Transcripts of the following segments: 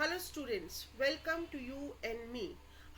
Hello students, welcome to you and me.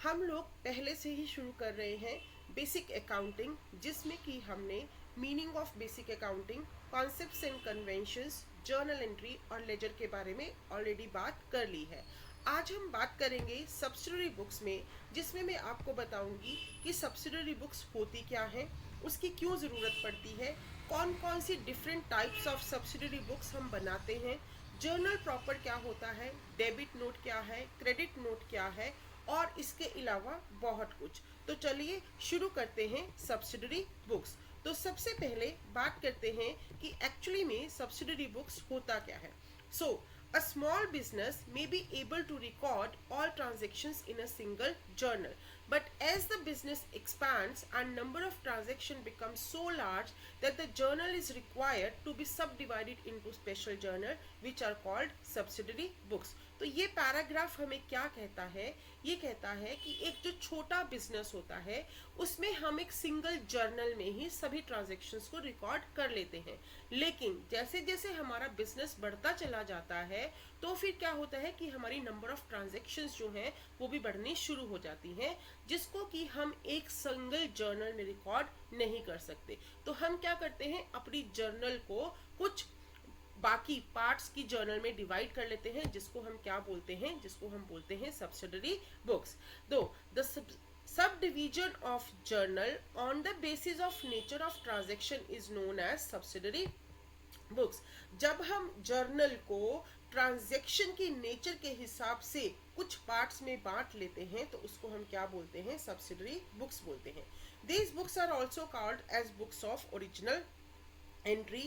हम लोग पहले से ही शुरू कर रहे हैं बेसिक अकाउंटिंग, जिसमें कि हमने meaning of basic accounting, concepts and conventions, journal entry और लेजर के बारे में ऑलरेडी बात कर ली है। आज हम बात करेंगे सब्सिडरी बुक्स में, जिसमें मैं आपको बताऊंगी कि सब्सिडरी बुक्स होती क्या हैं, उसकी क्यों ज़रूरत पड़ती है, कौन कौन सी different types of subsidiary books हम बनाते हैं, जर्नल प्रॉपर क्या होता है, डेबिट नोट क्या है, क्रेडिट नोट क्या है, और इसके अलावा बहुत कुछ। तो चलिए शुरू करते हैं सब्सिडरी बुक्स। तो सबसे पहले बात करते हैं कि एक्चुअली में सब्सिडरी बुक्स होता क्या है। सो a small business may be able to record all transactions in a single journal, but as the business expands and number of transactions becomes so large that the journal is required to be subdivided into special journal which are called subsidiary books. तो ये paragraph हमें क्या कहता है? ये कहता है कि एक जो छोटा बिजनेस होता है उसमें हम एक सिंगल जर्नल में ही सभी ट्रांजैक्शंस को रिकॉर्ड कर लेते हैं, लेकिन जैसे जैसे हमारा बिजनेस बढ़ता चला जाता है तो फिर क्या होता है कि हमारी नंबर ऑफ ट्रांजैक्शंस जो हैं वो भी बढ़नी शुरू हो जाती हैं, जिसको कि हम एक सिंगल जर्नल में रिकॉर्ड नहीं कर सकते। तो हम क्या करते हैं, अपनी जर्नल को कुछ बाकी पार्ट्स की जर्नल में डिवाइड कर लेते हैं, जिसको हम क्या बोलते हैं, जिसको हम बोलते हैं सब्सिडरी बुक्स। दो the subdivision of journal on the basis of nature of transaction is known as subsidiary books. जब हम जर्नल को ट्रांजैक्शन की नेचर के हिसाब से कुछ पार्ट्स में बांट लेते हैं तो उसको हम क्या बोलते हैं, सब्सिडरी बुक्स बोलते हैं। These books are also called as books of original entry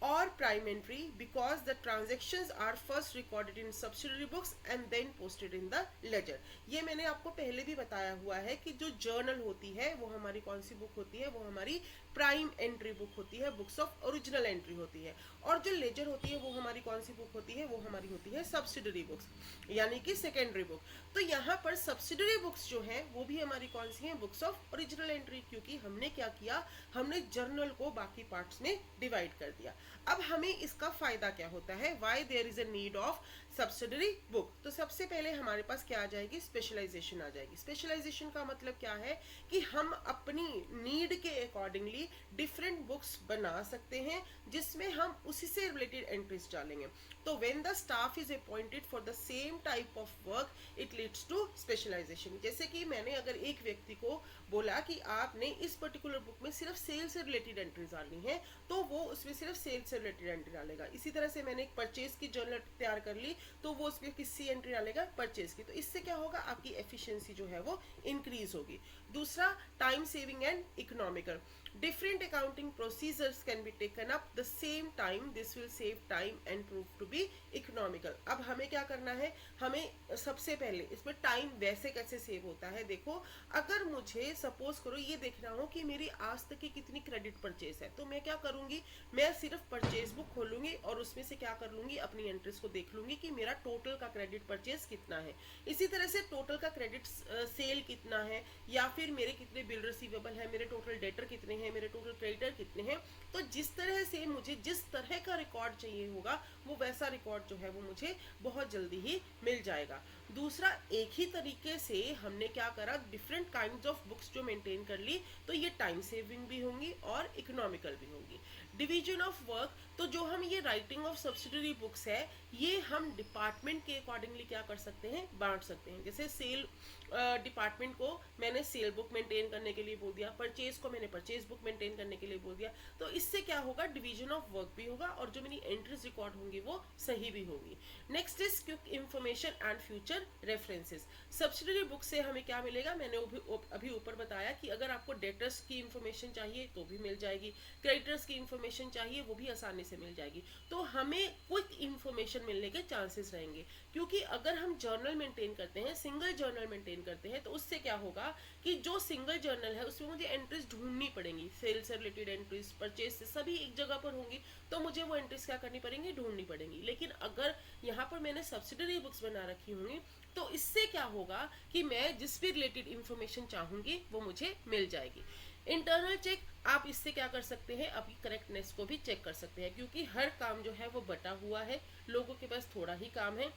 or prime entry because the transactions are first recorded in subsidiary books and then posted in the ledger। ये मैंने आपको पहले भी बताया हुआ है कि जो जर्नल होती है वो हमारी कौन सी बुक होती है, वो हमारी प्राइम एंट्री बुक होती है, बुक्स ऑफ ओरिजिनल एंट्री होती है। और जो लेजर होती है वो हमारी कौन सी बुक होती है, वो हमारी होती है सब्सिडरी बुक्स, यानी कि सेकेंडरी बुक। तो यहाँ पर सब्सिडरी बुक्स जो है वो भी हमारी कौन सी हैं, बुक्स ऑफ ओरिजिनल एंट्री, क्योंकि हमने क्या किया, हमने जर्नल को बाकी पार्ट्स में डिवाइड कर दिया। अब हमें इसका फायदा क्या होता है, why there is a need of subsidiary book. तो सबसे पहले हमारे पास क्या आ जाएगी, स्पेशलाइजेशन आ जाएगी। स्पेशलाइजेशन का मतलब क्या है कि हम अपनी नीड के अकॉर्डिंगली डिफरेंट बुक्स बना सकते हैं, जिसमें हम उसी से रिलेटेड एंट्रीज डालेंगे। तो when the staff is appointed for the same type of work it leads to specialisation. जैसे कि मैंने अगर एक व्यक्ति को बोला कि आपने इस पर्टिकुलर बुक में सिर्फ सेल से रिलेटेड एंट्रीज डालनी है, तो वो उसमें सिर्फ सेल से रिलेटेड एंट्री डालेगा। इसी तरह से मैंने एक परचेज की जर्नल तैयार कर ली, तो वो उसमें किसकी एंट्री डालेगा, परचेज की। तो इससे क्या होगा, आपकी एफिशिएंसी जो है वो इंक्रीज होगी। दूसरा, time saving and economical. Different accounting procedures can be taken up the same time, this will save time and prove to be economical. अब हमें क्या करना है, हमें सबसे पहले इसमें टाइम वैसे कैसे सेव होता है, देखो अगर मुझे सपोज करो ये देखना हो कि मेरी आज तक की कितनी क्रेडिट परचेज है, तो मैं क्या करूंगी, मैं सिर्फ परचेज बुक खोलूंगी और उसमें से क्या कर लूंगी, अपनी एंट्रीज को देख लूंगी कि मेरा टोटल का क्रेडिट परचेज कितना है। इसी तरह से टोटल का क्रेडिट सेल कितना है, या फिर मेरे कितने बिल रिसीवेबल है, मेरे टोटल डेटर कितने हैं, मेरे टोटल क्रेडिटर कितने हैं। तो जिस तरह से मुझे जिस तरह का रिकॉर्ड चाहिए होगा वो वैसा रिकॉर्ड जो है वो मुझे बहुत जल्दी ही मिल जाएगा। दूसरा, एक ही तरीके से हमने क्या करा, डिफरेंट काइंड्स ऑफ बुक्स जो मेंटेन कर ली, तो ये टाइम सेविंग भी होंगी और इकोनॉमिकल भी होंगी। डिवीजन ऑफ वर्क, तो जो हम ये राइटिंग ऑफ सब्सिडरी बुक्स है ये हम डिपार्टमेंट के अकॉर्डिंगली क्या कर सकते हैं, बांट सकते हैं। जैसे सेल डिपार्टमेंट को मैंने सेल बुक मेंटेन करने के लिए बोल दिया, परचेज को मैंने परचेज बुक मेंटेन करने के लिए बोल दिया। तो इससे क्या होगा, डिवीजन ऑफ वर्क भी होगा और जो मेरी एंट्रीज रिकॉर्ड होंगी वो सही भी होगी। Next is quick information and future references. Subsidiary book से हमें क्या मिलेगा, मैंने अभी ऊपर बताया कि अगर आपको डेटर्स की इंफॉर्मेशन चाहिए तो भी मिल जाएगी, क्रेडिटर्स की इंफॉर्मेशन चाहिए वो भी आसानी से मिल जाएगी। तो हमें क्विक इंफॉर्मेशन मिलने के चांसेस रहेंगे, क्योंकि अगर हम जर्नल मेंटेन करते हैं, सिंगल जर्नल मेंटेन करते हैं, तो उससे क्या होगा कि जो सिंगल जर्नल है उसमें मुझे एंट्रीज ढूंढनी पड़ेंगी, सेल से रिलेटेड एंट्रीज, परचेज से, सभी एक जगह पर होंगी, तो मुझे वो एंट्रीज क्या करनी पड़ेंगी, ढूंढनी पड़ेंगी। लेकिन अगर यहाँ पर मैंने सब्सिडरी बुक्स बना रखी होंगी तो इससे क्या होगा कि मैं जिस भी रिलेटेड इंफॉर्मेशन चाहूंगी वो मुझे मिल जाएगी। इंटरनल चेक, आप इससे क्या कर सकते हैं, अपनी करेक्टनेस को भी चेक कर सकते हैं, क्योंकि हर काम जो है वो बटा हुआ है, लोगों के पास थोड़ा ही काम है।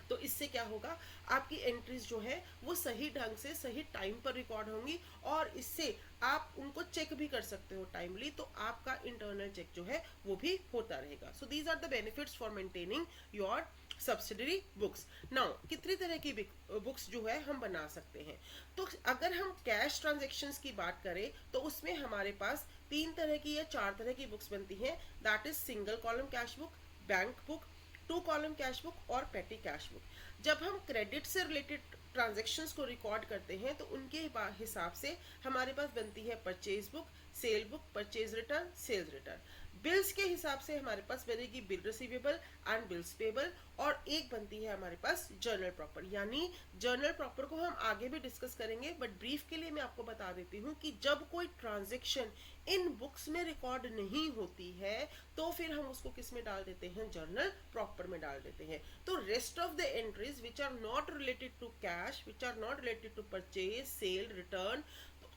तो इससे क्या होगा, आपकी एंट्रीज जो है वो सही ढंग से सही टाइम पर रिकॉर्ड होंगी और इससे आप उनको चेक भी कर सकते हो टाइमली, तो आपका इंटरनल चेक जो है वो भी होता रहेगा. So these are the benefits for maintaining your subsidiary books. Now कितनी तरह की बुक्स जो है हम बना सकते हैं. तो अगर हम कैश ट्रांजेक्शन्स की बात करें तो उसमें हमारे पास 3 तरह की या 4 तरह की बुक्स बनती हैं. That is single column cash book, bank book, 2 column cash book और पेटी कैश बुक. जब हम क्रेडिट से रिलेटेड ट्रांजेक्शन्स को रिकॉर्ड करते हैं तो उनके हिसाब से हमारे पास बनती है purchase book, sale book, purchase return, sales return. Bills के हिसाब से हमारे पास बनेगी bill receivable and bills payable, और एक बनती है हमारे पास जर्नल प्रॉपर. यानी जर्नल प्रॉपर को हम आगे भी डिस्कस करेंगे, बट ब्रीफ के लिए मैं आपको बता देती हूँ कि जब कोई ट्रांजेक्शन इन बुक्स में रिकॉर्ड नहीं होती है तो फिर हम उसको किस में डाल देते हैं, जर्नल प्रॉपर में डाल देते हैं. तो rest of the entries which are not related to cash, which are not related to purchase, sale, return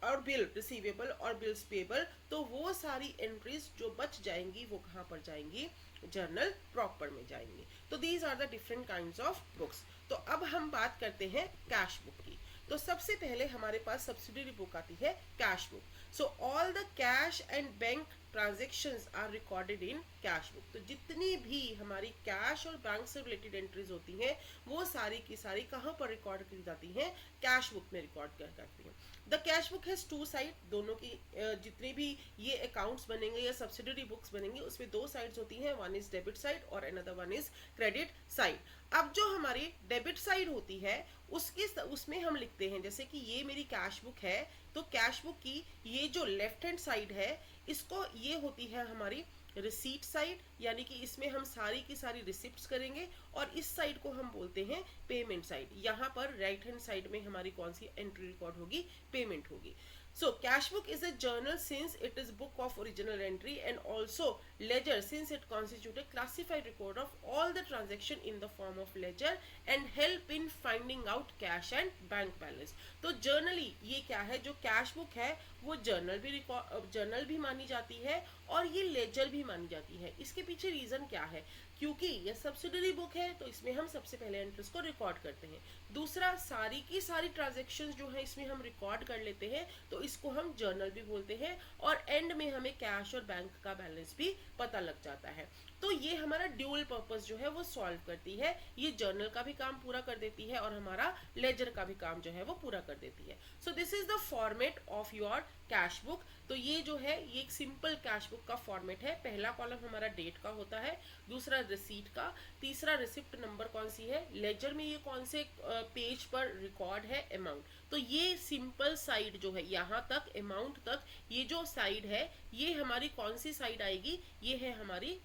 और बिल रिसीवेबल और बिल्स पेबल, तो वो सारी एंट्रीज जो बच जाएंगी वो कहाँ पर जाएंगी, जर्नल प्रॉपर में जाएंगी. तो these are the different kinds of books. तो अब हम बात करते हैं कैश बुक की. तो सबसे पहले हमारे पास सब्सिडरी बुक आती है cash book. So all the cash and bank transactions are recorded in cash book. तो जितनी भी हमारी कैश और बैंक से रिलेटेड एंट्रीज होती हैं वो सारी की सारी कहाँ पर रिकॉर्ड की जाती हैं, कैश बुक में रिकॉर्ड कर करती हैं. The cash book has 2 side. दोनों की जितने भी ये अकाउंट्स बनेंगे या सब्सिडरी बुक्स बनेंगे उसमें 2 साइड्स होती हैं. वन इज डेबिट साइड और another one is credit side. अब जो हमारी डेबिट साइड होती है उसमें हम लिखते हैं, जैसे कि ये मेरी कैश बुक है तो कैश बुक की ये जो लेफ्ट हैंड साइड है इसको ये होती है हमारी रिसीट साइड, यानी कि इसमें हम सारी की सारी रिसिप्ट्स करेंगे, और इस साइड को हम बोलते हैं पेमेंट साइड. यहाँ पर राइट हैंड साइड में हमारी कौन सी एंट्री रिकॉर्ड होगी, पेमेंट होगी. So cash book is a journal since it is book of original entry, and also ledger since it constitutes a classified record of all the transaction in the form of ledger and help in finding out cash and bank balance. तो journally ये क्या है, जो cash book है वो journal भी मानी जाती है और ये लेजर भी मानी जाती है. इसके पीछे रीजन क्या है, क्योंकि ये सब्सिडरी बुक है तो इसमें हम सबसे पहले एंट्रीज को रिकॉर्ड करते हैं. दूसरा, सारी की सारी ट्रांजेक्शन्स जो है इसमें हम रिकॉर्ड कर लेते हैं तो इसको हम जर्नल भी बोलते हैं, और एंड में हमें कैश और बैंक का बैलेंस भी पता लग जाता है. तो ये हमारा ड्यूअल पर्पस जो है वो सॉल्व करती है. ये जर्नल का भी काम पूरा कर देती है और हमारा लेजर का भी काम जो है वो पूरा कर देती है. सो this is the format of your cash book. तो ये जो है ये एक सिंपल कैश बुक का फॉर्मेट है. पहला कॉलम हमारा डेट का होता है, दूसरा रिसीट का, तीसरा रिसिप्ट नंबर कौन सी है, लेजर में ये कौन से पेज पर रिकॉर्ड है, अमाउंट. तो ये सिंपल साइड जो है यहाँ तक अमाउंट तक ये जो साइड है ये हमारी कौन सी साइड आएगी, ये है हमारी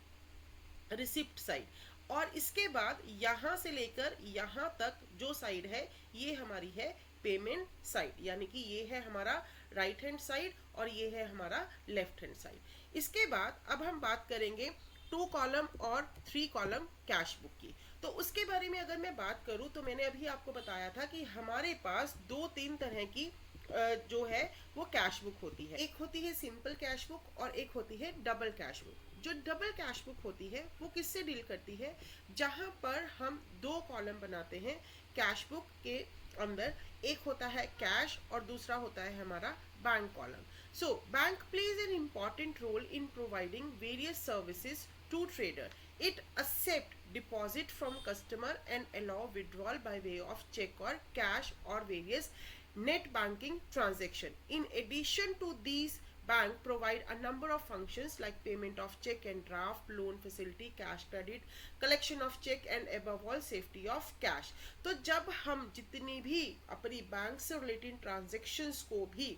रिसिप्ट साइड. और इसके बाद यहाँ से लेकर यहाँ तक जो साइड है ये हमारी है पेमेंट साइड, यानी कि ये है हमारा राइट हैंड साइड और ये है हमारा लेफ्ट हैंड साइड. इसके बाद अब हम बात करेंगे 2 कॉलम और 3 कॉलम कैश बुक की. तो उसके बारे में अगर मैं बात करूं तो मैंने अभी आपको बताया था कि हमारे पास 2-3 तरह की जो है वो कैश बुक होती है. एक होती है सिंपल कैश बुक और एक होती है डबल कैश बुक. जो डबल कैश बुक होती है वो किससे डील करती है, जहां पर हम 2 कॉलम बनाते हैं कैश बुक के अंदर. एक होता है कैश और दूसरा होता है हमारा bank column. So bank plays an important role in providing various services to trader. It accept deposit from customer and allow withdrawal by way of check or cash or various net banking transaction. In addition to these, bank provide a number of functions like payment of check and draft, loan facility, cash credit, collection of check and above all safety of cash. तो जब हम जितनी भी अपनी bank से related transactions को भी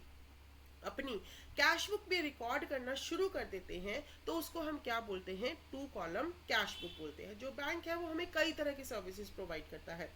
अपनी कैश बुक में रिकॉर्ड करना शुरू कर देते हैं तो उसको हम क्या बोलते हैं, 2 कॉलम कैश बुक बोलते हैं. जो बैंक है वो हमें कई तरह की सर्विसेज प्रोवाइड करता है.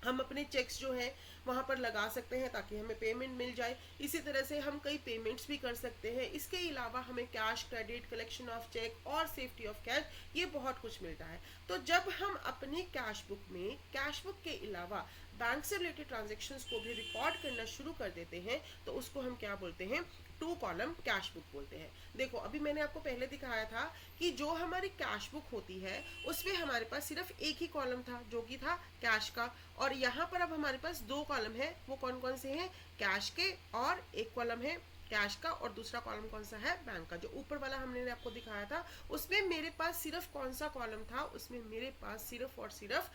हम अपने चेक्स जो है वहाँ पर लगा सकते हैं ताकि हमें पेमेंट मिल जाए. इसी तरह से हम कई पेमेंट्स भी कर सकते हैं. इसके अलावा हमें cash, credit, collection of cheque और सेफ्टी ऑफ कैश, ये बहुत कुछ मिलता है. तो जब हम अपनी कैश बुक में कैश बुक के अलावा बैंक से रिलेटेड ट्रांजेक्शन्स को भी रिकॉर्ड करना शुरू कर देते हैं तो उसको हम क्या बोलते हैं, टू कॉलम कैश बुक बोलते हैं। देखो अभी मैंने आपको पहले दिखाया था कि जो हमारी कैश बुक होती है उसमें हमारे पास सिर्फ एक ही कॉलम था जो कि था कैश का, और यहाँ पर अब हमारे पास दो कॉलम है। वो कौन कौन से हैं? कैश के, और एक कॉलम है कैश का और दूसरा कॉलम कौन सा है? बैंक का। जो ऊपर वाला हमने आपको दिखाया था उसमें मेरे पास सिर्फ कौन सा कॉलम था? उसमें मेरे पास सिर्फ और सिर्फ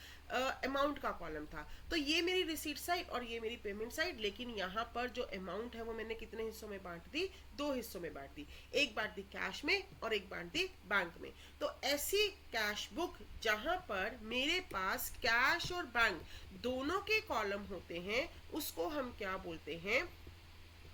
अमाउंट का कॉलम था। तो ये मेरी रिसीट साइड और ये मेरी पेमेंट साइड, लेकिन यहाँ पर जो अमाउंट है वो मैंने कितने हिस्सों में बांट दी? दो हिस्सों में बांट दी। एक बांट दी कैश में और एक बांट दी बैंक में। तो ऐसी कैश बुक जहां पर मेरे पास कैश और बैंक दोनों के कॉलम होते हैं उसको हम क्या बोलते हैं?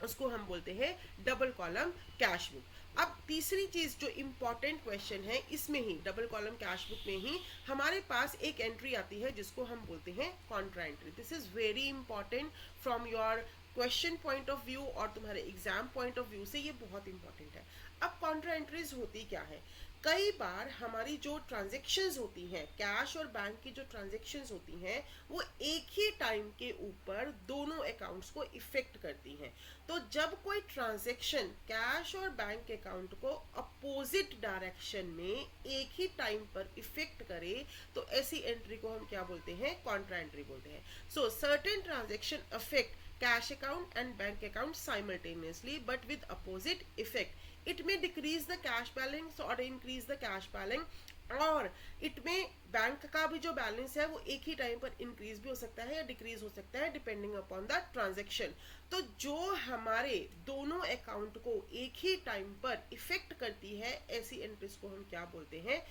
उसको हम बोलते हैं डबल कॉलम कैश बुक। अब तीसरी चीज जो इंपॉर्टेंट क्वेश्चन है इसमें ही डबल कॉलम कैश बुक में ही हमारे पास एक एंट्री आती है जिसको हम बोलते हैं Contra entry. This is very important from your question point of view और तुम्हारे एग्जाम पॉइंट ऑफ व्यू से ये बहुत इंपॉर्टेंट है। अब कॉन्ट्रा एंट्रीज होती क्या है? कई बार हमारी जो ट्रांजेक्शन्स होती हैं, कैश और बैंक की जो ट्रांजेक्शन्स होती हैं वो एक ही टाइम के ऊपर दोनों अकाउंट्स को इफेक्ट करती हैं। तो जब कोई ट्रांजेक्शन कैश और बैंक अकाउंट को अपोजिट डायरेक्शन में एक ही टाइम पर इफेक्ट करे तो ऐसी एंट्री को हम क्या बोलते हैं? कॉन्ट्रा एंट्री बोलते हैं। सो certain transaction affect cash account and bank account simultaneously but with opposite effect. It may decrease the cash balance or increase the cash balance, और इट में बैंक का भी जो बैलेंस है वो एक ही टाइम पर इंक्रीज भी हो सकता है या डिक्रीज हो सकता है डिपेंडिंग अपॉन द ट्रांजेक्शन। तो जो हमारे दोनों अकाउंट को एक ही टाइम पर इफेक्ट करती है ऐसी एंट्रीज को हम क्या बोलते हैं?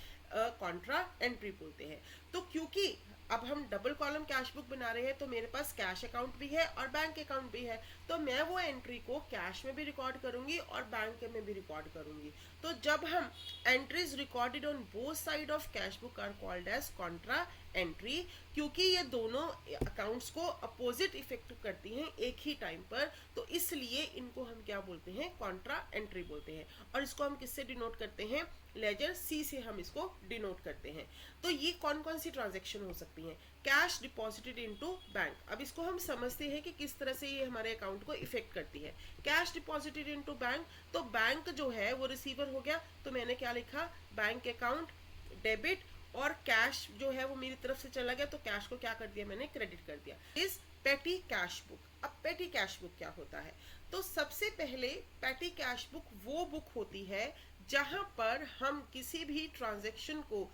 कॉन्ट्रा एंट्री बोलते हैं। तो क्योंकि अब हम डबल कॉलम कैश बुक बना रहे हैं तो मेरे पास कैश अकाउंट भी है और बैंक अकाउंट भी है, तो मैं वो एंट्री को कैश में भी रिकॉर्ड करूंगी और बैंक में भी रिकॉर्ड करूंगी। तो जब हम entries recorded on both side of cash book are called as contra entry, क्योंकि ये दोनों अकाउंट्स को अपोजिट इफेक्ट करती हैं एक ही टाइम पर, तो इसलिए इनको हम क्या बोलते हैं? कॉन्ट्रा एंट्री बोलते हैं। और इसको हम किससे डिनोट करते हैं? लेजर सी से हम इसको डिनोट करते हैं। तो ये कौन कौन सी ट्रांजेक्शन हो सकती हैं? Cash deposited into bank. अब इसको हम समझते हैं कि किस तरह से ये हमारे अकाउंट को इफेक्ट करती है। कैश डिपॉजिटेड इनटू बैंक, तो बैंक जो है वो रिसीवर हो गया, तो मैंने क्या लिखा? बैंक अकाउंट डेबिट, और कैश जो है वो मेरी तरफ से चला गया तो कैश को क्या कर दिया? मैंने क्रेडिट कर दिया। इज पेटी कैश बुक। अब पेटी कैश बुक क्या होता है? तो सबसे पहले पेटी कैश बुक वो बुक होती है जहां पर हम किसी भी ट्रांजैक्शन को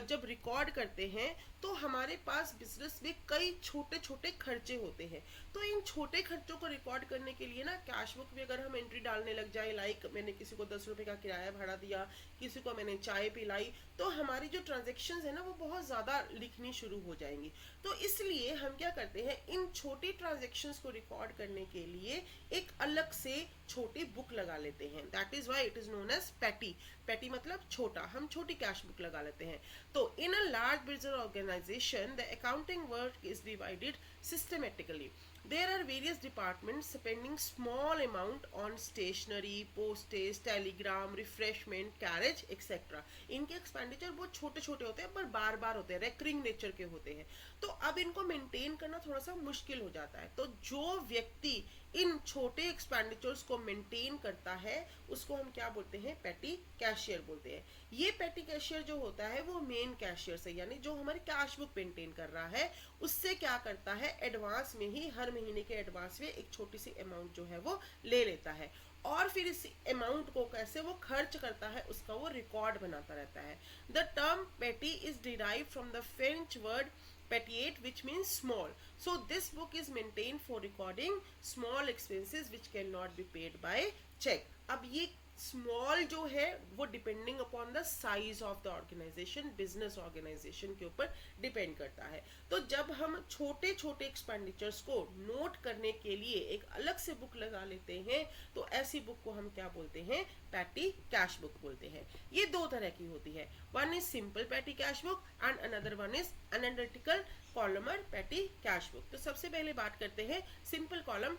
जब रिकॉर्ड करते हैं तो हमारे पास बिजनेस में कई छोटे छोटे खर्चे होते हैं। तो इन छोटे खर्चों को रिकॉर्ड करने के लिए ना कैश बुक में अगर हम एंट्री डालने लग जाए, लाइक मैंने किसी को 10 रुपए का किराया भाड़ा दिया, किसी को मैंने चाय पिलाई, तो हमारी जो ट्रांजेक्शन है ना वो बहुत ज़्यादा लिखनी शुरू हो जाएंगी। तो इसलिए हम क्या करते हैं? इन छोटी ट्रांजेक्शन्स को रिकॉर्ड करने के लिए एक अलग से छोटी बुक लगा लेते हैं। That is why it is known as petty. Petty मतलब छोटा, हम छोटी कैश बुक लगा लेते हैं। तो in a large business organization the accounting work is divided systematically. There are various departments spending small amount on stationery, postage, telegram, refreshment, carriage, etc. इनके expenditure बहुत छोटे छोटे होते हैं पर बार बार होते हैं, रेकरिंग नेचर के होते हैं। तो अब इनको मेंटेन करना थोड़ा सा मुश्किल हो जाता है। तो जो व्यक्ति इन छोटे एक्सपेंडिचर्स को मेंटेन करता है उसको हम क्या बोलते हैं? पेटी कैशियर बोलते हैं। ये पेटी कैशियर जो होता है वो मेन कैशियर से, यानी जो हमारी कैश बुक मेंटेन कर रहा है उससे क्या करता है? एडवांस में ही हर महीने के एडवांस में एक छोटी सी अमाउंट जो है वो ले लेता है और फिर इस अमाउंट को कैसे वो खर्च करता है उसका वो रिकॉर्ड बनाता रहता है। द टर्म पेटी is derived from the French word petiate, which means small. So this book is maintained for recording small expenses which cannot be paid by check. अब ये स्मॉल जो है वो depending upon the size of the organisation, business organisation के ऊपर depend करता है। तो जब हम छोटे छोटे एक्सपेंडिचर्स को नोट करने के लिए एक अलग से बुक लगा लेते हैं तो ऐसी बुक को हम क्या बोलते हैं? पेटी कैश बुक बोलते हैं। ये दो तरह की होती है, वन इज सिंपल पेटी cash book and another one is analytical columnar पेटी कैश बुक। तो सबसे पहले बात करते हैं simple column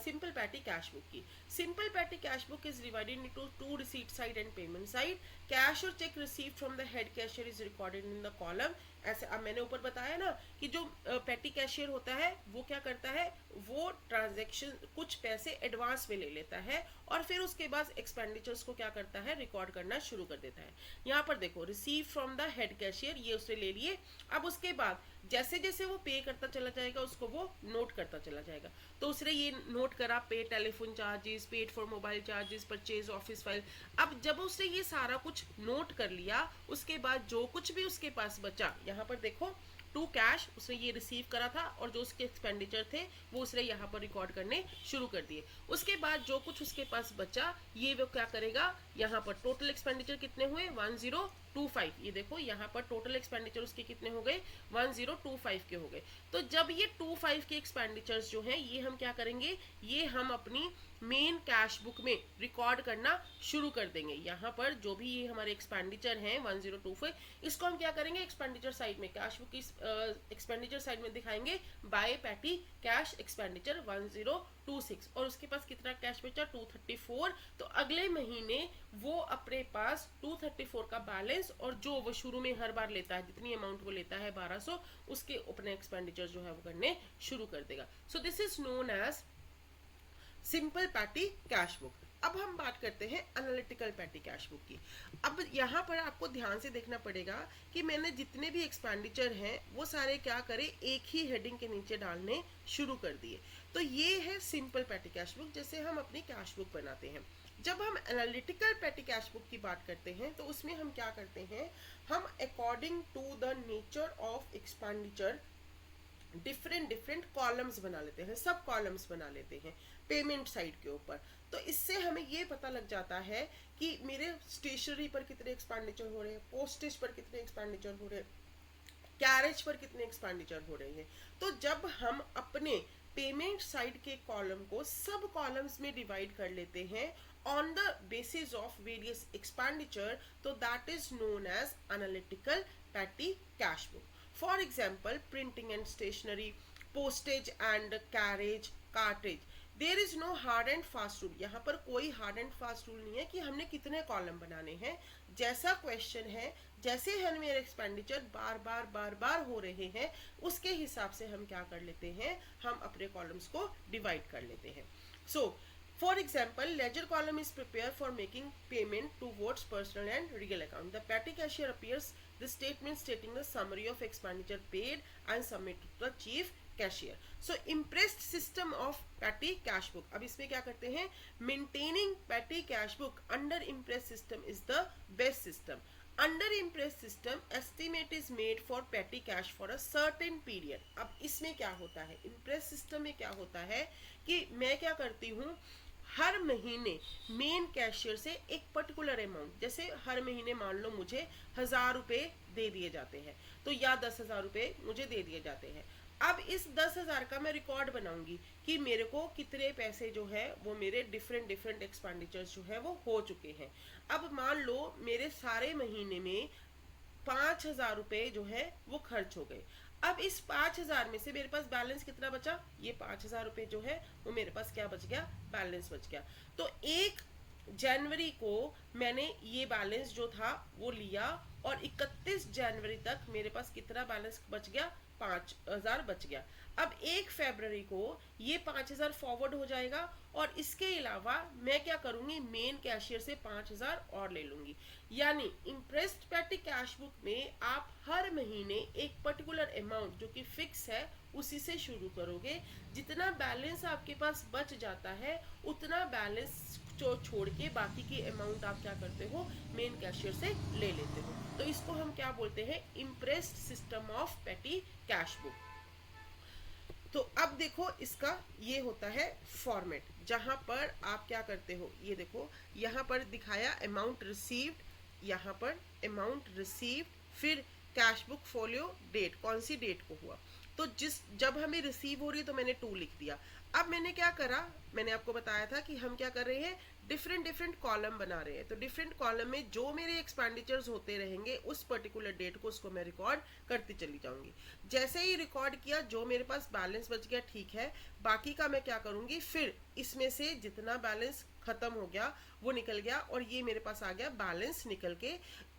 simple petty cash book की। Simple petty cash book is divided into two receipt side and payment side. Cash और cheque receive from the head cashier is recorded in the column. ऐसे अब मैंने ऊपर बताया ना कि जो पेटी कैशियर होता है वो क्या करता है, वो ट्रांजैक्शन कुछ पैसे एडवांस में ले लेता है और फिर उसके बाद एक्सपेंडिचर्स को क्या करता है, रिकॉर्ड करना शुरू कर देता है। यहाँ पर देखो receive from the head cashier, ये उसने ले लिए। अब उसके बाद जैसे जैसे वो पे करता चला जाएगा उसको वो नोट करता चला जाएगा। तो उसने ये नोट करा, पे telephone charges, paid for mobile charges, purchase office file. अब जब उसने ये सारा कुछ नोट कर लिया, उसके बाद जो कुछ भी उसके पास बचा, यहाँ पर देखो टू कैश उसने ये रिसीव करा था और जो उसके एक्सपेंडिचर थे वो उसने यहाँ पर रिकॉर्ड करने शुरू कर दिए। उसके बाद जो कुछ उसके पास बचा ये वो क्या करेगा, यहाँ पर टोटल एक्सपेंडिचर कितने हुए 1025, ये देखो यहाँ पर टोटल एक्सपेंडिचर उसके कितने हो गए 1025 के हो गए। तो जब ये 25 के एक्सपेंडिचर्स जो हैं ये हम क्या करेंगे, ये हम अपनी मेन कैश बुक में रिकॉर्ड करना शुरू कर देंगे। यहाँ पर जो भी ये हमारे एक्सपेंडिचर हैं 1025, इसको हम क्या करेंगे, एक्सपेंडिचर साइड में कैश बुक की एक्सपेंडिचर साइड में दिखाएंगे बाय पैटी कैश एक्सपेंडिचर 1026, और उसके पास कितना कैश बचा 234। तो अगले महीने वो अपने पास 234 का बैलेंस और जो वो शुरू में हर बार लेता है जितनी अमाउंट वो लेता है 1200, उसके अपने एक्सपेंडिचर जो है वो करने शुरू कर देगा। So this is known as simple petty cash book. अब हम बात करते हैं एनालिटिकल पैटी कैश बुक की। अब यहाँ पर आपको ध्यान से देखना पड़ेगा कि मैंने जितने भी एक्सपेंडिचर हैं वो सारे क्या करे, एक ही हेडिंग के नीचे डालने शुरू कर दिए। तो ये है सिंपल पैटी कैश बुक, जैसे हम अपनी कैश बुक बनाते हैं। जब हम एनालिटिकल पैटी कैश बुक की बात करते हैं तो उसमें हम क्या करते हैं, हम according to the nature of expenditure different columns बना लेते हैं, सब कॉलम्स बना लेते हैं पेमेंट साइड के ऊपर। तो इससे हमें ये पता लग जाता है कि मेरे स्टेशनरी पर कितने एक्सपेंडिचर हो रहे हैं, पोस्टेज पर कितने एक्सपेंडिचर हो रहे हैं, कैरेज पर कितने एक्सपेंडिचर हो रहे हैं। तो जब हम अपने पेमेंट साइड के कॉलम को सब कॉलम्स में डिवाइड कर लेते हैं on the basis of various expenditure, तो that is known as analytical petty cash book. For example printing and stationery, postage and carriage, cartage, there is no hard and fast rule. यहाँ पर कोई hard and fast rule नहीं है कि हमने कितने column बनाने हैं। जैसा क्वेश्चन है, जैसे हमें एक्सपेंडिचर बार बार हो रहे हैं, उसके हिसाब से हम क्या कर लेते हैं, हम अपने कॉलम्स को डिवाइड कर लेते हैं। So for example ledger column is prepare for making payment towards personal and real account. The petty cashier appears the statement stating the summary of expenditure paid and submitted to the chief cashier. So impressed system of petty cash book. अब इसमें क्या करते हैं, maintaining petty cash book under impress system is the best system. Under impress system estimate is made for petty cash for a certain period. अब इसमें क्या होता है, impress system में क्या होता है कि मैं क्या करती हूँ, हर महीने मेन कैशियर से एक पर्टिकुलर अमाउंट, जैसे हर महीने मान लो मुझे 1000 रुपये दे दिए जाते हैं, तो या 10,000 रुपये मुझे दे दिए जाते हैं। अब इस 10,000 का मैं रिकॉर्ड बनाऊंगी कि मेरे को कितने पैसे जो है वो मेरे डिफरेंट एक्सपेंडिचर्स जो है वो हो चुके हैं। अब मान लो मेरे सारे महीने में 5,000 रुपये जो है वो खर्च हो गए। अब इस 5,000 में से मेरे पास बैलेंस कितना बचा, ये 5,000 रुपये जो है वो मेरे पास क्या बच गया, बैलेंस बच गया। तो 1 जनवरी को मैंने ये बैलेंस जो था वो लिया और 31 जनवरी तक मेरे पास कितना बैलेंस बच गया, 5,000 बच गया। अब 1 फरवरी को ये 5,000 फॉरवर्ड हो जाएगा और इसके अलावा मैं क्या करूंगी, मेन कैशियर से 5,000 और ले लूंगी। यानी इम्प्रेस्ड पैटी कैश बुक में आप हर महीने एक पर्टिकुलर अमाउंट जो कि फिक्स है उसी से शुरू करोगे। जितना बैलेंस आपके पास बच जाता है उतना बैलेंस जो छोड़ के बाकी की अमाउंट आप क्या करते हो, मेन कैशियर से ले लेते हो। तो इसको हम क्या बोलते हैं, impressed system of patty cash book. तो अब देखो इसका ये होता है फॉर्मेट, जहां पर आप क्या करते हो, ये देखो यहाँ पर दिखाया अमाउंट रिसीव्ड, यहाँ पर अमाउंट रिसीव्ड, फिर कैश बुक फोलियो डेट, कौन सी डेट को हुआ। तो जब हमें रिसीव हो रही है तो मैंने 2 लिख दिया। अब मैंने क्या करा, मैंने आपको बताया था कि हम क्या कर रहे हैं, डिफरेंट कॉलम बना रहे हैं। तो डिफरेंट कॉलम में जो मेरे एक्सपेंडिचर्स होते रहेंगे उस पर्टिकुलर डेट को उसको मैं रिकॉर्ड करती चली जाऊंगी। जैसे ही रिकॉर्ड किया, जो मेरे पास बैलेंस बच गया ठीक है, बाकी का मैं क्या करूंगी, फिर इसमें से जितना बैलेंस खत्म हो गया, वो निकल गया, और ये मेरे पास आ गया बैलेंस निकल के।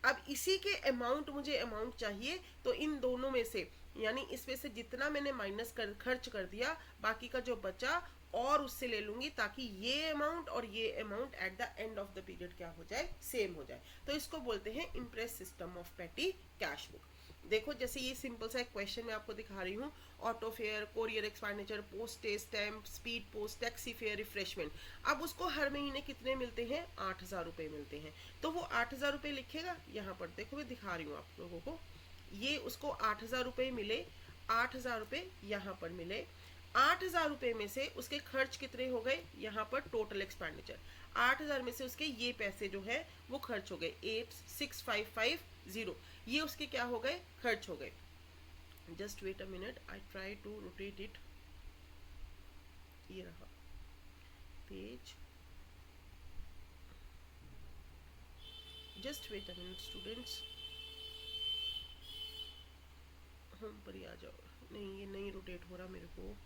अब इसी के अमाउंट, मुझे अमाउंट चाहिए, तो इन दोनों में से, यानी इसमें से जितना मैंने माइनस कर खर्च कर दिया, बाकी का जो बचा और उससे ले लूंगी, ताकि ये अमाउंट और ये amount at the end of the period क्या हो जाए, सेम हो जाए। तो इसको बोलते हैं इम्प्रेस सिस्टम ऑफ पेटी कैश बुक। देखो जैसे ये सिंपल सा एक क्वेश्चन मैं आपको दिखा रही हूँ, auto fair, courier expenditure, postage, stamp, speed post, taxi fare, refreshment. अब उसको हर महीने कितने मिलते हैं, 8,000 रुपये मिलते हैं। तो वो 8,000 रुपये लिखेगा यहाँ पर, देखो मैं दिखा रही हूँ आप लोगों को, ये उसको 8,000 रुपये मिले, 8,000 रुपये यहाँ पर मिले। 8,000 रुपये में से उसके खर्च कितने हो गए, यहाँ पर टोटल एक्सपेंडिचर 8,000 में से उसके ये पैसे जो है वो खर्च हो गए, 86550, ये उसके क्या हो गए, खर्च हो गए। Just wait a minute, I try to rotate it, ये रहा page, just wait a minute students, home पर ही आ जाओ। नहीं, ये नहीं रोटेट हो रहा मेरे को,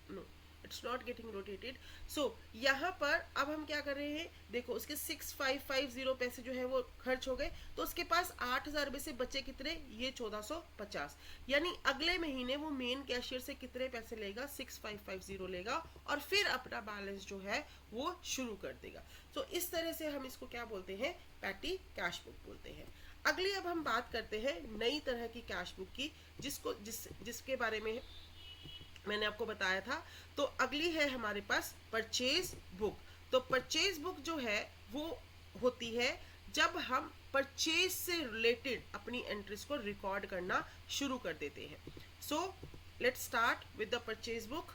no it's not getting rotated. So यहाँ पर अब हम क्या कर रहे हैं, देखो उसके 6550 पैसे जो है वो खर्च हो गए, तो उसके पास 8,000 में से बचे कितने, ये 1450, यानी अगले महीने वो मेन कैशियर से कितने पैसे लेगा, 6550 लेगा, और फिर अपना बैलेंस जो है वो शुरू कर देगा। तो इस तरह से हम इसको क्या बोलते हैं, पैटी कैश बुक बोलते हैं। अगली अब हम बात करते हैं नई तरह की कैश बुक की, जिसके बारे में मैंने आपको बताया था। तो अगली है हमारे पास परचेज बुक। तो परचेज बुक जो है वो होती है जब हम परचेज से रिलेटेड अपनी एंट्रीज को रिकॉर्ड करना शुरू कर देते हैं। So let's start with the purchase book.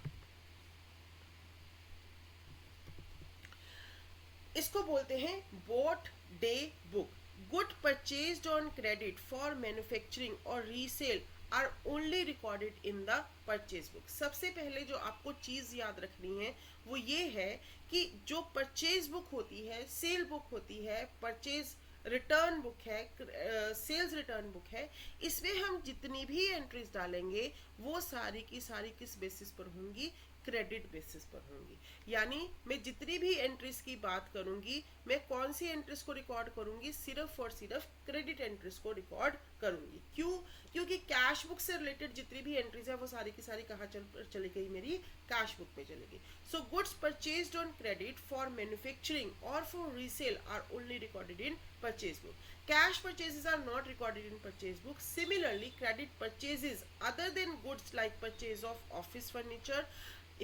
इसको बोलते हैं bought day book. Good purchased on credit for manufacturing और resale are only recorded in the purchase book. सबसे पहले जो आपको चीज याद रखनी है वो ये है कि जो परचेज बुक होती है, सेल बुक होती है, परचेज रिटर्न बुक है, सेल्स रिटर्न बुक है, इसमें हम जितनी भी एंट्रीज डालेंगे वो सारी की सारी किस बेसिस पर होंगी, क्रेडिट बेसिस पर होंगी। यानी मैं जितनी भी एंट्रीज की बात करूंगी, मैं कौन सी एंट्रीज को रिकॉर्ड करूंगी, सिर्फ और सिर्फ क्रेडिट एंट्रीज को रिकॉर्ड करूंगी। क्यों? क्योंकि कैश बुक से रिलेटेड जितनी भी एंट्रीज है वो सारी की सारी कहाँ चली गई, मेरी कैश बुक में चली गई। So goods purchased on credit for manufacturing और for resale are only recorded in purchase book. Cash purchases are not recorded in purchase book. Similarly, credit purchases other than goods like purchase of office furniture,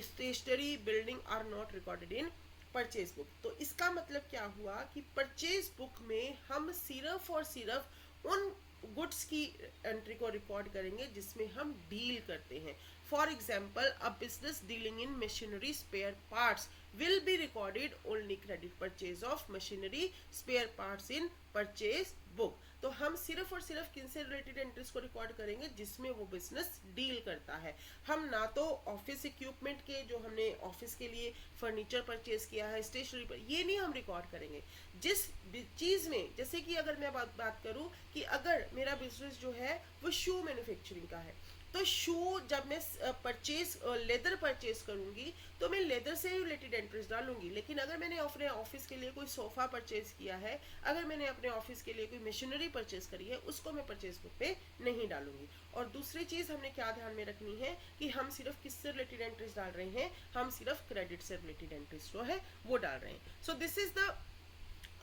stationery, building are not recorded in purchase book. तो इसका मतलब क्या हुआ कि purchase book में हम सिर्फ और सिर्फ उन गुड्स की एंट्री को रिकॉर्ड करेंगे जिसमें हम डील करते हैं। For example, a business dealing in machinery spare parts will be recorded only credit purchase of machinery spare parts in purchase book। तो हम सिर्फ और सिर्फ किन से रिलेटेड एंट्रीज को रिकॉर्ड करेंगे, जिसमें वो बिजनेस डील करता है। हम ना तो ऑफिस इक्विपमेंट के, जो हमने ऑफिस के लिए फर्नीचर परचेज किया है, स्टेशनरी पर, ये नहीं हम रिकॉर्ड करेंगे। जिस चीज में, जैसे कि अगर मैं बात करूं कि अगर मेरा बिजनेस जो है वो शू मैन्युफैक्चरिंग का है, तो शू जब मैं लेदर परचेज करूंगी तो मैं लेदर से रिलेटेड एंट्रीज डालूंगी। लेकिन अगर मैंने अपने ऑफिस के लिए कोई सोफा परचेज किया है, अगर मैंने अपने ऑफिस के लिए कोई मशीनरी परचेज करी है, उसको मैं परचेज बुक पे नहीं डालूंगी। और दूसरी चीज हमने क्या ध्यान में रखनी है कि हम सिर्फ किससे रिलेटेड एंट्रीज डाल रहे हैं, हम सिर्फ क्रेडिट से रिलेटेड एंट्रीज जो है वो डाल रहे हैं। So this is the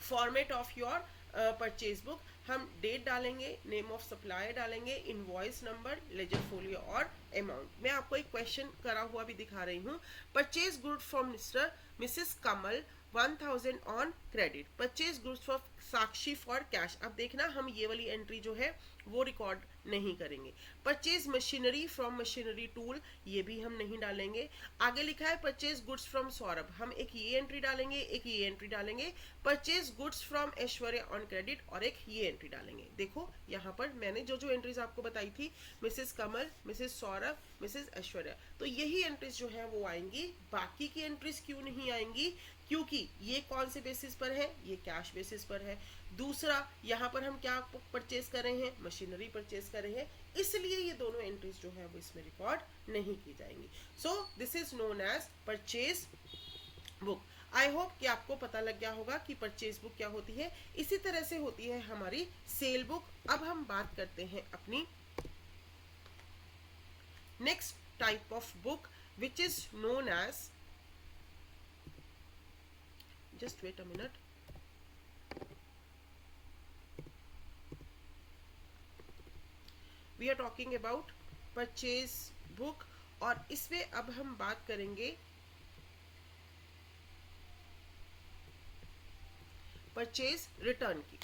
format of your purchase book. हम डेट डालेंगे, नेम ऑफ सप्लायर डालेंगे, इनवॉइस नंबर, लेजर फोलियो और अमाउंट। मैं आपको एक क्वेश्चन करा हुआ भी दिखा रही हूँ। Purchase good from mister Mrs Kamal 1000 on credit, purchase goods for Sakshi for cash. अब देखना, हम ये वाली एंट्री जो है वो रिकॉर्ड नहीं करेंगे। Purchase machinery from machinery tool, ये भी हम नहीं डालेंगे। आगे लिखा है परचेज गुड्स फ्रॉम सौरभ, हम एक ये एंट्री डालेंगे, एक ये एंट्री डालेंगे। Purchase goods from Aishwarya on credit और एक ये एंट्री डालेंगे। देखो यहाँ पर मैंने जो एंट्रीज आपको बताई थी, मिसेस कमल, मिसेस सौरभ, मिसेस ऐश्वर्या, तो यही एंट्रीज जो है वो आएंगी। बाकी की एंट्रीज क्यों नहीं आएंगी? क्योंकि ये कौन से बेसिस पर है, ये कैश बेसिस पर है। दूसरा, यहाँ पर हम क्या परचेज कर रहे हैं, मशीनरी परचेज कर रहे हैं, इसलिए ये दोनों एंट्रीज जो है वो इसमें रिकॉर्ड नहीं की जाएंगी। So this is known as purchase book. I hope कि आपको पता लग गया होगा कि परचेज बुक क्या होती है। इसी तरह से होती है हमारी सेल बुक। अब हम बात करते हैं अपनी next type of book which is known as, just wait a minute, we are talking about purchase book। और इसमें अब हम बात करेंगे परचेज रिटर्न की।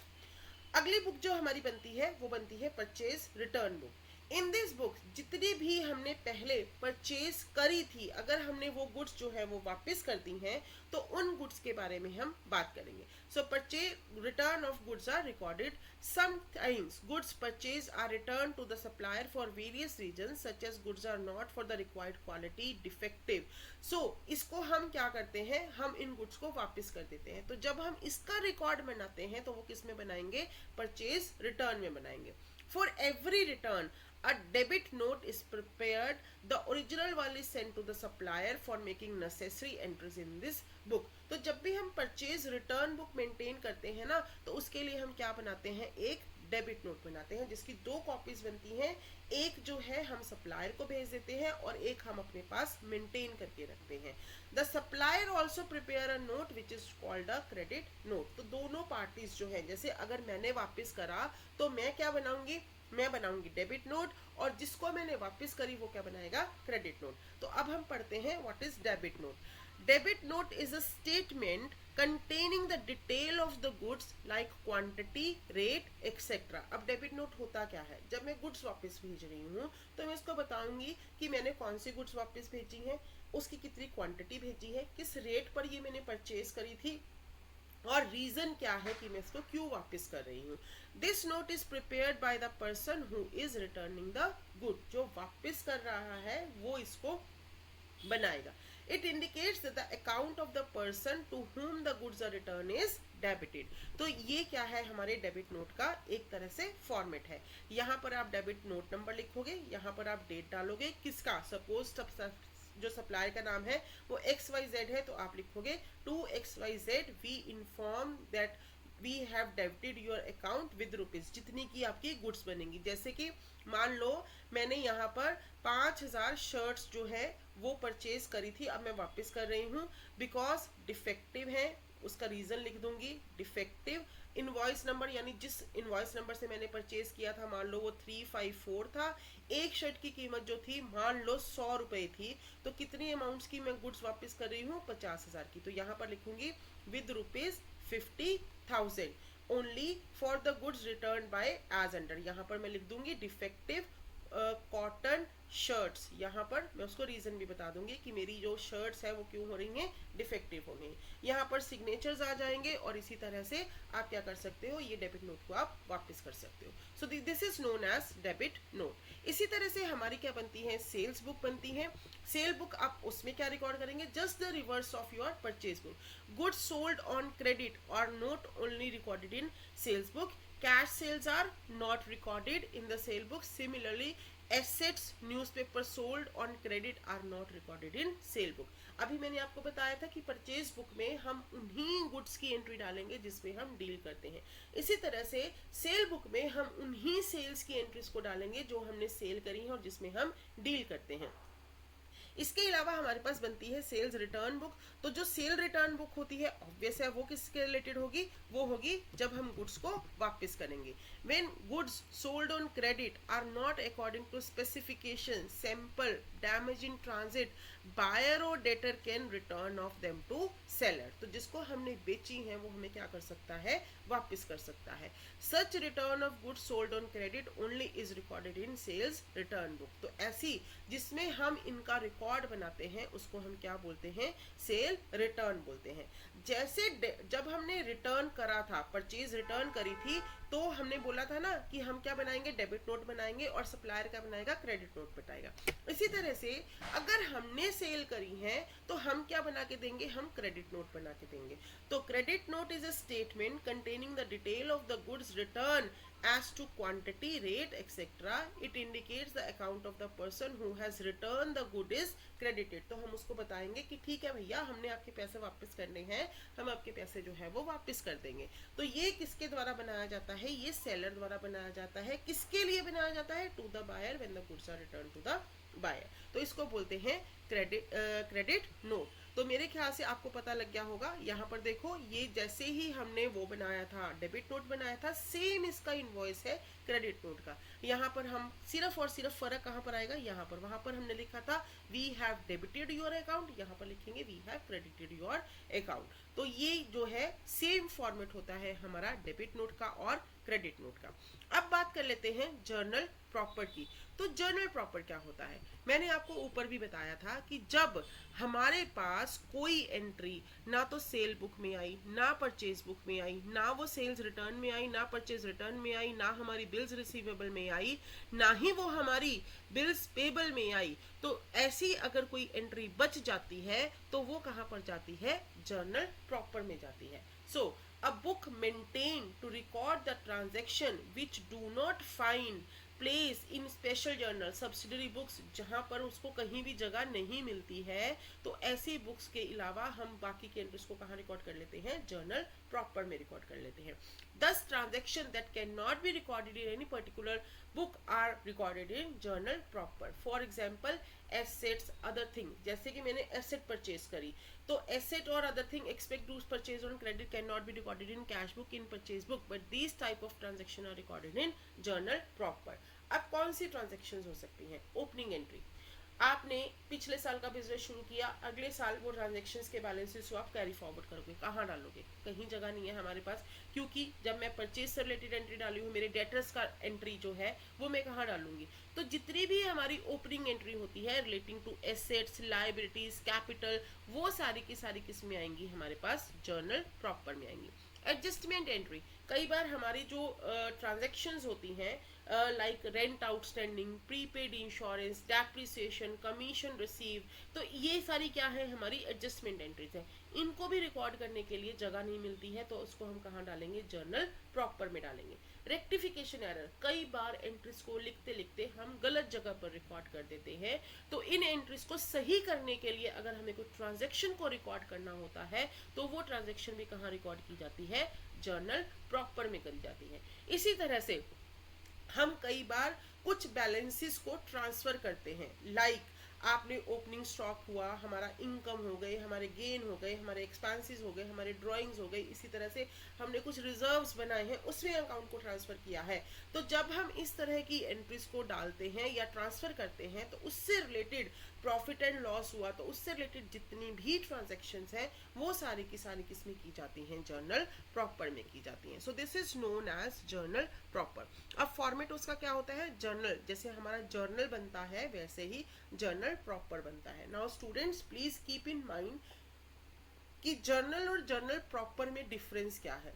अगली बुक जो हमारी बनती है वो बनती है purchase return book. In this book जितनी भी हमने पहले परचेज करी थी, अगर हमने वो गुड्स जो है वो वापस कर दी हैं तो उन गुड्स के बारे में हम बात करेंगे। So purchase return of goods are recorded. Sometimes goods purchase are return to the supplier for various reasons such as goods are not for the required quality, defective. So इसको हम क्या करते हैं, हम इन गुड्स को वापस कर देते हैं। तो जब हम इसका रिकॉर्ड बनाते हैं तो वो किस में बनाएंगे, परचेज रिटर्न में बनाएंगे। For every return, a debit note is prepared. The original one is sent to the supplier for making necessary entries in this book. तो जब भी हम परचेज रिटर्न बुक मेंटेन करते हैं ना, तो उसके लिए हम क्या बनाते हैं, एक डेबिट नोट बनाते हैं जिसकी 2 कॉपीज बनती हैं। एक जो है हम सप्लायर को भेज देते हैं और एक हम अपने पास मेंटेन करके रखते हैं। The supplier also prepare a note which is called a credit note. तो दोनों पार्टीज जो है, जैसे अगर मैंने वापस करा तो मैं क्या बनाऊंगी, मैं बनाऊंगी डेबिट नोट, और जिसको मैंने वापस करी वो क्या बनाएगा, क्रेडिट नोट। तो अब हम पढ़ते हैं what is debit note. Debit note is a statement containing the detail of the goods like quantity, rate, etc. अब डेबिट नोट होता क्या है, जब मैं गुड्स वापस भेज रही हूँ तो मैं इसको बताऊंगी कि मैंने कौन सी गुड्स वापस भेजी हैं, उसकी कितनी क्वांटिटी भेजी है, किस रेट पर ये मैंने परचेज करी थी, और रीजन क्या है कि मैं इसको क्यों वापस कर रही हूँ। This note is prepared by the person who is returning the good. जो वापस कर रहा है वो इसको बनाएगा। It indicates that the account of the person to whom the goods are returned is debited. तो ये क्या है, हमारे डेबिट नोट का एक तरह से फॉर्मेट है। यहाँ पर आप डेबिट नोट नंबर लिखोगे, यहाँ पर आप डेट डालोगे, किसका, सपोज जो सप्लायर का नाम है वो XYZ है, तो आप लिखोगे to XYZ we inform that we have debited your account with rupees, जितनी की आपकी गुड्स बनेंगी। जैसे कि मान लो मैंने यहाँ पर 5000 शर्ट्स जो है वो परचेज करी थी, अब मैं वापस कर रही हूँ बिकॉज डिफेक्टिव है, उसका रीजन लिख दूंगी डिफेक्टिव। इनवॉइस नंबर, यानी जिस इनवॉइस नंबर से मैंने परचेज किया था, मान लो वो 354 था। एक शर्ट की कीमत जो थी मान लो 100 रुपए थी, तो कितनी अमाउंट्स की मैं गुड्स वापस कर रही हूँ, 50,000 की। तो यहाँ पर लिखूंगी with rupees 50,000 only for the goods return by as under. यहाँ पर मैं लिख दूंगी डिफेक्टिव कॉटन शर्ट्स। यहाँ पर मैं उसको रीजन भी बता दूंगी कि मेरी जो शर्ट्स है वो क्यों हो रही हैं, डिफेक्टिव हो गई। यहाँ पर सिग्नेचर्स आ जाएंगे और इसी तरह से आप क्या कर सकते हो, ये डेबिट नोट को आप वापस कर सकते हो। So this is known as debit note. इसी तरह से हमारी क्या बनती है, सेल्स बुक बनती है। सेल बुक आप उसमें क्या रिकॉर्ड करेंगे, just the reverse of your purchase book. Goods sold on credit are not only recorded in sales book. Cash sales are not recorded in the sale book. Similarly, assets newspaper sold on credit are not recorded in sale book. अभी मैंने आपको बताया था कि purchase book में हम उन्हीं goods की एंट्री डालेंगे जिसमें हम डील करते हैं। इसी तरह से सेल बुक में हम उन्हीं सेल्स की एंट्रीज को डालेंगे जो हमने सेल करी है और जिसमें हम डील करते हैं। इसके अलावा हमारे पास बनती है सेल्स रिटर्न बुक। तो जो सेल रिटर्न बुक होती है ऑब्वियस है वो किसके रिलेटेड होगी, वो होगी जब हम गुड्स को वापस करेंगे। When goods sold on credit are not according to specification, sample, damage in transit, buyer और debtor can return of them to seller. तो जिसको हमने बेची है वो हमें क्या कर सकता है, वापस कर सकता है। Such return of goods sold on credit only is recorded in sales return book. तो ऐसी जिसमें हम इनका रिकॉर्ड बनाते हैं उसको हम क्या बोलते हैं, सेल रिटर्न बोलते हैं। जैसे जब हमने रिटर्न करा था, परचेज रिटर्न करी थी, तो हमने बोला था ना कि हम क्या बनाएंगे, डेबिट नोट बनाएंगे और सप्लायर क्या बनाएगा, क्रेडिट नोट बनाएगा। इसी तरह से अगर हमने सेल करी है तो हम क्या बना के देंगे, हम क्रेडिट नोट बना के देंगे। तो credit note is a statement containing the detail of the goods return as to quantity, rate, etc. It indicates the account of the person who has returned the good is credited. तो हम उसको बताएंगे कि ठीक है भैया, हमने आपके पैसे वापस करने हैं, हम आपके पैसे जो है वो वापस कर देंगे। तो ये किसके द्वारा बनाया जाता है, ये सेलर द्वारा बनाया जाता है। किसके लिए बनाया जाता है, to the buyer when the goods are return to the buyer. तो इसको बोलते हैं क्रेडिट नोट। तो मेरे ख्याल से आपको पता लग गया होगा। यहाँ पर देखो, ये जैसे ही हमने वो बनाया था, डेबिट नोट बनाया था, सेम इसका इनवॉइस है क्रेडिट नोट का। यहाँ पर हम सिर्फ और सिर्फ फर्क कहाँ पर आएगा, यहाँ पर, वहां पर हमने लिखा था we have debited your account, यहाँ पर लिखेंगे we have credited your account. तो ये जो है सेम फॉर्मेट होता है हमारा डेबिट नोट का और क्रेडिट नोट का। अब बात कर लेते हैं जर्नल प्रॉपर की। तो जर्नल प्रॉपर क्या होता है, मैंने आपको ऊपर भी बताया था कि जब हमारे पास कोई एंट्री ना तो सेल बुक में आई, ना परचेज बुक में आई, ना वो सेल्स रिटर्न में आई, ना परचेज रिटर्न में आई, ना हमारी बिल्स रिसीवेबल में आई, ना ही वो हमारी बिल्स पेबल में आई, तो ऐसी अगर कोई एंट्री बच जाती है तो वो कहाँ पर जाती है, जर्नल प्रॉपर में जाती है। सो a book maintained to record the transaction which do not find place in special journal, subsidiary books जहां पर उसको कहीं भी जगह नहीं मिलती है, तो ऐसी बुक्स के अलावा हम बाकी के एंट्रीज को कहाँ रिकॉर्ड कर लेते हैं, जर्नल प्रॉपर में रिकॉर्ड कर लेते हैं। Thus transaction that cannot be recorded in any particular book are recorded in journal proper. For example, assets, other thing, जैसे कि मैंने एसेट परचेज करी, तो एसेट और other thing, expect does purchase on credit can not be recorded in cash book, in purchase book, but these type of transaction are recorded in journal proper. अब कौन सी transaction हो सकती हैं, opening entry, आपने पिछले साल का बिजनेस शुरू किया, अगले साल वो ट्रांजेक्शन्स के बैलेंसेस को आप कैरी फॉरवर्ड करोगे, कहाँ डालोगे, कहीं जगह नहीं है हमारे पास, क्योंकि जब मैं परचेज से रिलेटेड एंट्री डाली हूँ, मेरे डेटर्स का एंट्री जो है वो मैं कहाँ डालूंगी। तो जितनी भी हमारी ओपनिंग एंट्री होती है relating to assets, liabilities, capital, वो सारी की सारी किस में आएंगी, हमारे पास जर्नल प्रॉपर में आएंगी। एडजस्टमेंट एंट्री, कई बार हमारी जो ट्रांजेक्शन्स होती हैं like rent outstanding, prepaid insurance, depreciation, commission receive, तो ये सारी क्या है, हमारी एडजस्टमेंट एंट्रीज है। इनको भी रिकॉर्ड करने के लिए जगह नहीं मिलती है, तो उसको हम कहाँ डालेंगे, जर्नल प्रॉपर में डालेंगे। रेक्टिफिकेशन एरर, कई बार एंट्रीज को लिखते लिखते हम गलत जगह पर रिकॉर्ड कर देते हैं, तो इन एंट्रीज को सही करने के लिए अगर हमें कोई ट्रांजेक्शन को रिकॉर्ड करना होता है तो वो ट्रांजेक्शन भी कहाँ रिकॉर्ड की जाती है, जर्नल प्रॉपर में करी जाती है। इसी तरह से हम कई बार कुछ बैलेंसेस को ट्रांसफर करते हैं, लाइक आपने ओपनिंग स्टॉक हुआ, हमारा इनकम हो गए, हमारे गेन हो गए, हमारे एक्सपेंसेस हो गए, हमारे ड्राइंग्स हो गई, इसी तरह से हमने कुछ रिजर्व्स बनाए हैं, उसमें अकाउंट को ट्रांसफर किया है। तो जब हम इस तरह की एंट्रीज को डालते हैं या ट्रांसफर करते हैं, तो उससे रिलेटेड प्रॉफिट एंड लॉस हुआ, तो उससे रिलेटेड जितनी भी ट्रांजेक्शन्स हैं वो सारी की सारी किसमें की जाती हैं, जर्नल प्रॉपर में की जाती हैं। So this is known as journal proper. अब फॉर्मेट उसका क्या होता है, जर्नल, जैसे हमारा जर्नल बनता है वैसे ही जर्नल प्रॉपर बनता है। Now students please keep in mind कि जर्नल और जर्नल प्रॉपर में डिफरेंस क्या है।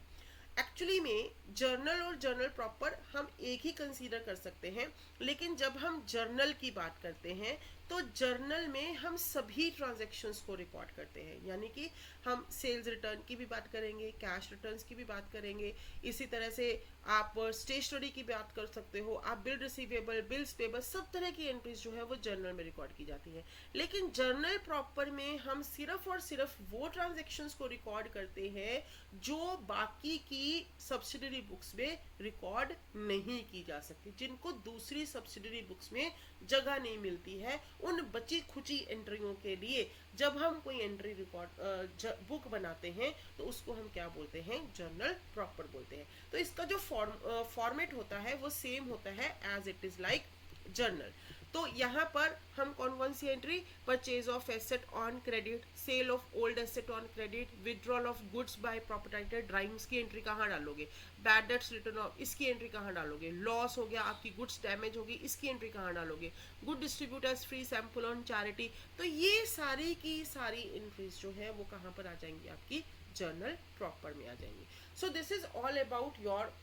एक्चुअली में जर्नल और जर्नल प्रॉपर हम एक ही कंसीडर कर सकते हैं, लेकिन जब हम जर्नल की बात करते हैं तो जर्नल में हम सभी ट्रांजैक्शंस को रिकॉर्ड करते हैं, यानी कि हम सेल्स रिटर्न की भी बात करेंगे, कैश रिटर्न्स की भी बात करेंगे, इसी तरह से आप स्टेशनरी की बात कर सकते हो, आप बिल रिसीवेबल, बिल्स पेबल, सब तरह की एंट्रीज जो है वो जर्नल में रिकॉर्ड की जाती है। लेकिन जर्नल प्रॉपर में हम सिर्फ और सिर्फ वो ट्रांजैक्शंस को रिकॉर्ड करते हैं जो बाकी की सब्सिडरी बुक्स में रिकॉर्ड नहीं की जा सकती, जिनको दूसरी सब्सिडरी बुक्स में जगह नहीं मिलती है। उन बची खुची एंट्रियों के लिए जब हम कोई एंट्री रिकॉर्ड बुक बनाते हैं तो उसको हम क्या बोलते हैं, जर्नल प्रॉपर बोलते हैं। तो इसका जो फॉर्मेट होता है वो सेम होता है as it is like journal. तो यहाँ पर हम कौन कौन सी entry, purchase of asset on credit, sale of old asset on credit, withdrawal of goods by proprietor drawings की एंट्री कहाँ डालोगे, बैड डेट्स रिटर्न ऑफ इसकी एंट्री कहाँ डालोगे, लॉस हो गया आपकी गुड्स डैमेज होगी इसकी एंट्री कहाँ डालोगे, good distribute as free sample on charity. तो ये सारी की सारी एंट्रीज जो है वो कहाँ पर आ जाएंगी, आपकी जर्नल प्रॉपर में आ जाएंगी। So this is all about your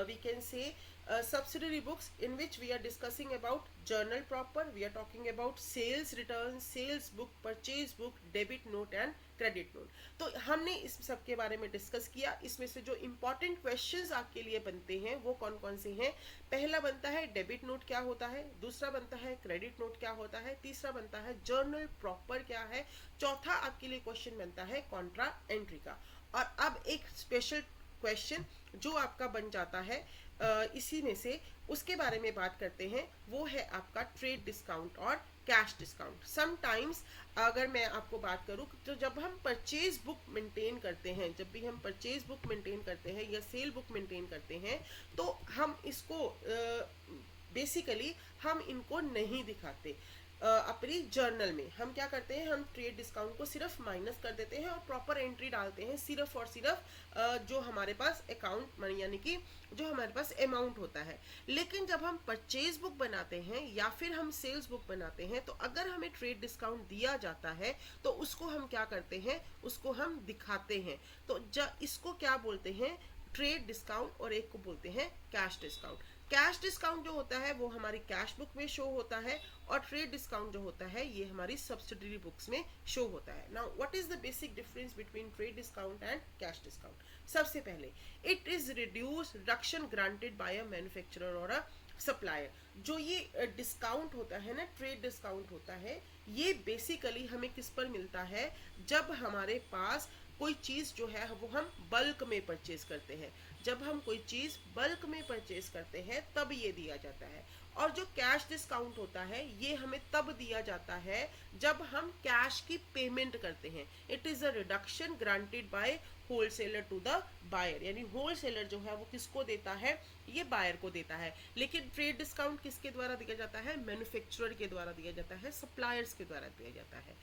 we can say subsidiary books in which we are discussing about journal proper, we are talking about sales return, sales book, purchase book, debit note and credit note। तो हमने इस सब के बारे में discuss किया। इसमें से जो important questions आपके लिए बनते हैं वो कौन कौन से हैं, पहला बनता है डेबिट नोट क्या होता है, दूसरा बनता है क्रेडिट नोट क्या होता है, तीसरा बनता है जर्नल प्रॉपर क्या है, चौथा आपके लिए क्वेश्चन बनता है कॉन्ट्रा एंट्री का। और अब एक स्पेशल क्वेश्चन जो आपका बन जाता है इसी में से, उसके बारे में बात करते हैं, वो है आपका ट्रेड डिस्काउंट और कैश डिस्काउंट। समटाइम्स अगर मैं आपको बात करूं तो जब हम परचेज बुक मेंटेन करते हैं, जब भी हम परचेज बुक मेंटेन करते हैं या सेल बुक मेंटेन करते हैं, तो हम इसको बेसिकली हम इनको नहीं दिखाते। अपनी जर्नल में हम क्या करते हैं, हम ट्रेड डिस्काउंट को सिर्फ माइनस कर देते हैं और प्रॉपर एंट्री डालते हैं सिर्फ और सिर्फ जो हमारे पास अकाउंट यानी कि जो हमारे पास अमाउंट होता है। लेकिन जब हम परचेज बुक बनाते हैं या फिर हम सेल्स बुक बनाते हैं, तो अगर हमें ट्रेड डिस्काउंट दिया जाता है तो उसको हम क्या करते हैं, उसको हम दिखाते हैं। तो इसको क्या बोलते हैं, ट्रेड डिस्काउंट, और एक को बोलते हैं कैश डिस्काउंट। कैश डिस्काउंट जो होता है वो हमारी कैश बुक में शो होता है, और ट्रेड डिस्काउंट जो होता है ये हमारी सब्सिडरी बुक्स में शो होता है। Now what is the basic difference between trade discount and cash discount. सबसे पहले it is reduction granted bye a manufacturer और अ सप्लायर। जो ये डिस्काउंट होता है ना, ट्रेड डिस्काउंट होता है, ये बेसिकली हमें किस पर मिलता है, जब हमारे पास कोई चीज़ जो है वो हम बल्क में परचेज करते हैं। जब हम कोई चीज़ बल्क में परचेज करते हैं तब ये दिया जाता है। और जो कैश डिस्काउंट होता है ये हमें तब दिया जाता है जब हम कैश की पेमेंट करते हैं। It is a reduction granted by wholesaler to the buyer, यानी होलसेलर जो है वो किसको देता है, ये बायर को देता है। लेकिन ट्रेड डिस्काउंट किसके द्वारा दिया जाता है, मैन्युफैक्चरर के द्वारा दिया जाता है, सप्लायर्स के द्वारा दिया जाता है।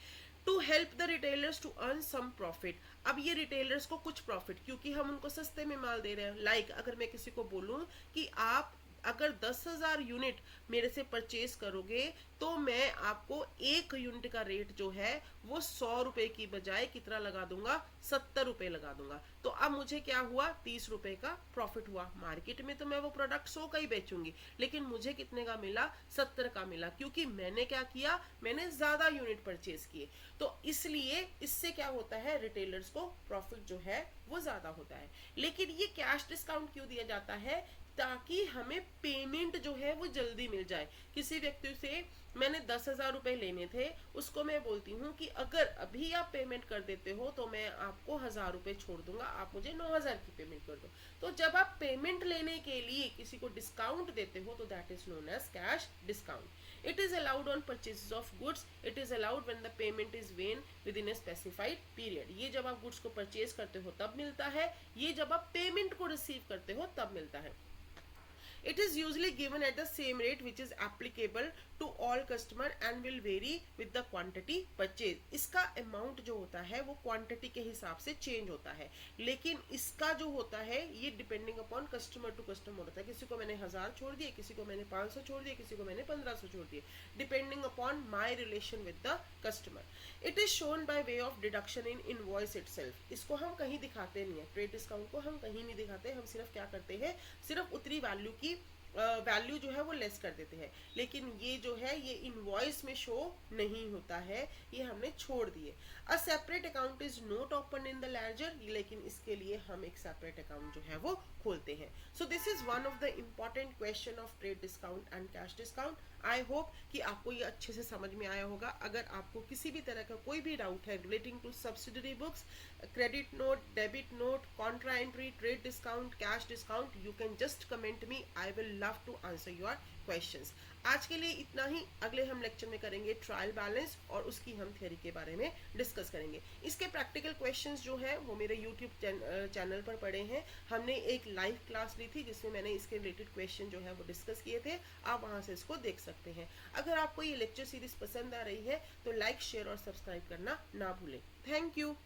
To help the retailers to earn some profit. अब ये रिटेलर्स को कुछ प्रॉफिट, क्योंकि हम उनको सस्ते में माल दे रहे हैं। लाइक अगर मैं किसी को बोलूं कि आप अगर 10,000 यूनिट मेरे से परचेज करोगे तो मैं आपको 1 यूनिट का रेट जो है वो 100 रुपए की बजाय कितना लगा दूंगा, 70 रुपए लगा दूंगा। तो अब मुझे क्या हुआ, 30 रुपए का प्रॉफिट हुआ। मार्केट में तो मैं वो प्रोडक्ट 100 का ही बेचूंगी, लेकिन मुझे कितने का मिला, 70 का मिला, क्योंकि मैंने क्या किया, मैंने ज्यादा यूनिट परचेज किए। तो इसलिए इससे क्या होता है, रिटेलर्स को प्रॉफिट जो है वो ज्यादा होता है। लेकिन ये कैश डिस्काउंट क्यों दिया जाता है, ताकि हमें पेमेंट जो है वो जल्दी मिल जाए। किसी व्यक्ति से मैंने 10,000 रुपए लेने थे, उसको मैं बोलती हूँ कि अगर अभी आप पेमेंट कर देते हो तो मैं आपको 1,000 रुपए छोड़ दूंगा, आप मुझे 9,000 की पेमेंट कर दो। तो जब आप पेमेंट लेने के लिए किसी को डिस्काउंट देते हो तो that is known as cash discount. It is allowed on purchases of goods, it is allowed when the payment is when within a specified period. ये जब आप गुड्स को परचेज करते हो तब मिलता है, ये जब आप पेमेंट को रिसीव करते हो तब मिलता है। It is usually given at the same rate which is applicable to all customer and will vary with the quantity purchase। इसका amount जो होता है वो quantity के हिसाब से change होता है, लेकिन इसका जो होता है ये depending upon customer to customer होता है। किसी को मैंने 1,000 छोड़ दिए, किसी को मैंने 500 छोड़ दिए, किसी को मैंने 1,500 छोड़ दिए, depending upon my relation with the customer। It is shown by way of deduction in invoice itself। इसको हम कहीं दिखाते नहीं है, ट्रेड डिस्काउंट को हम कहीं नहीं दिखाते, हम सिर्फ क्या करते हैं, सिर्फ उतनी वैल्यू की वैल्यू जो है वो लेस कर देते हैं। लेकिन ये जो है ये इनवॉइस में शो नहीं होता है, ये हमने छोड़ दिए। A separate account is not open in the ledger, लेकिन इसके लिए हम एक सेपरेट अकाउंट जो है वो खोलते हैं। So this is one of the important question of trade discount and cash discount. I hope कि आपको ये अच्छे से समझ में आया होगा। अगर आपको किसी भी तरह का कोई भी डाउट है relating to subsidiary books, credit note, debit note, contra entry, trade discount, cash discount, you can just comment me, I will love to answer your questions. आज के लिए इतना ही। अगले हम लेक्चर में करेंगे ट्रायल बैलेंस और उसकी हम थ्योरी के बारे में डिस्कस करेंगे। इसके प्रैक्टिकल क्वेश्चंस जो है वो मेरे यूट्यूब चैनल पर पड़े हैं। हमने एक लाइव क्लास ली थी जिसमें मैंने इसके रिलेटेड क्वेश्चन जो है वो डिस्कस किए थे। आप वहां से इसको देख सकते हैं। अगर आपको ये लेक्चर सीरीज पसंद आ रही है तो लाइक, शेयर और सब्सक्राइब करना ना भूलें। Thank you.